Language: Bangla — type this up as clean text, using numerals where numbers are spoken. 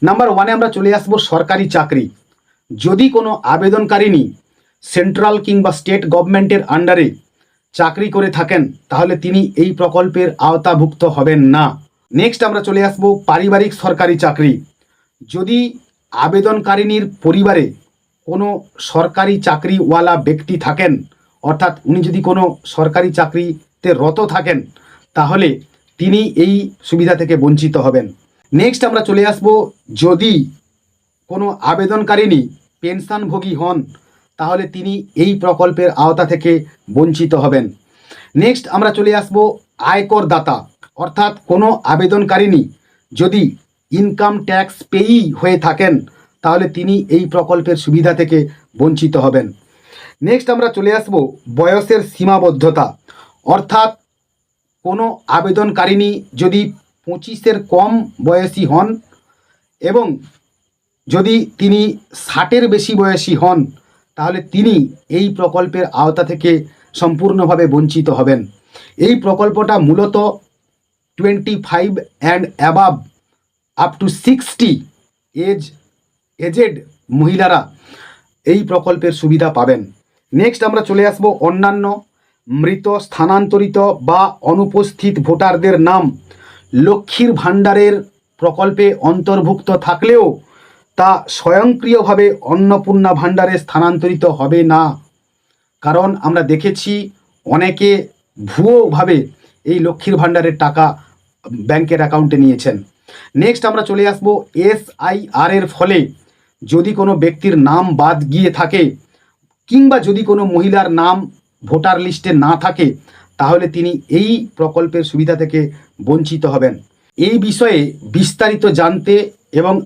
নাম্বার ওয়ানে আমরা চলে আসবো সরকারি চাকরি। যদি কোনো আবেদনকারিনী সেন্ট্রাল কিংবা স্টেট গভর্নমেন্টের আন্ডারে চাকরি করে থাকেন তাহলে তিনি এই প্রকল্পের আওতাভুক্ত হবেন না। নেক্সট আমরা চলে আসবো পারিবারিক সরকারি চাকরি। যদি আবেদনকারিনীর পরিবারে কোনো সরকারি চাকরিওয়ালা ব্যক্তি থাকেন, অর্থাৎ উনি যদি কোনো সরকারি চাকরিতে রত থাকেন, তাহলে তিনি এই সুবিধা থেকে বঞ্চিত হবেন। নেক্সট আমরা চলে আসব যদি কোনো আবেদনকারিনী পেনশনভোগী হন তাহলে তিনি এই প্রকল্পের আওতা থেকে বঞ্চিত হবেন। নেক্সট আমরা চলে আসব আয়কর দাতা, অর্থাৎ কোনো আবেদনকারিনী যদি ইনকাম ট্যাক্স পেয়ী হয়ে থাকেন তাহলে তিনি এই প্রকল্পের সুবিধা থেকে বঞ্চিত হবেন। নেক্সট আমরা চলে আসব বয়সের সীমাবদ্ধতা, অর্থাৎ কোনো আবেদনকারিনী যদি 25-এর কম বয়সী হন এবং যদি তিনি 60-এর বেশি বয়সী হন তাহলে তিনি এই প্রকল্পের আওতা থেকে সম্পূর্ণভাবে বঞ্চিত হবেন। এই প্রকল্পটা মূলত 25 and above up to 60 aged মহিলারা এই প্রকল্পের সুবিধা পাবেন। নেক্সট আমরা চলে আসব অন্যান্য মৃত, স্থানান্তরিত বা অনুপস্থিত ভোটারদের নাম লক্ষ্মীর ভাণ্ডারের প্রকল্পে অন্তর্ভুক্ত থাকলেও তা স্বয়ংক্রিয়ভাবে অন্নপূর্ণা ভাণ্ডারে স্থানান্তরিত হবে না, কারণ আমরা দেখেছি অনেকে ভুয়োভাবে এই লক্ষ্মীর ভাণ্ডারের টাকা ব্যাংকের অ্যাকাউন্টে নিয়েছেন। নেক্সট আমরা চলে আসব SIR এর ফলে যদি কোনো ব্যক্তির নাম বাদ গিয়ে থাকে কিংবা যদি কোনো মহিলার নাম ভোটার লিস্টে না থাকে তাহলে তিনি এই প্রকল্পের সুবিধা থেকে বঞ্চিত হবেন। এই বিষয়ে বিস্তারিত জানতে এবং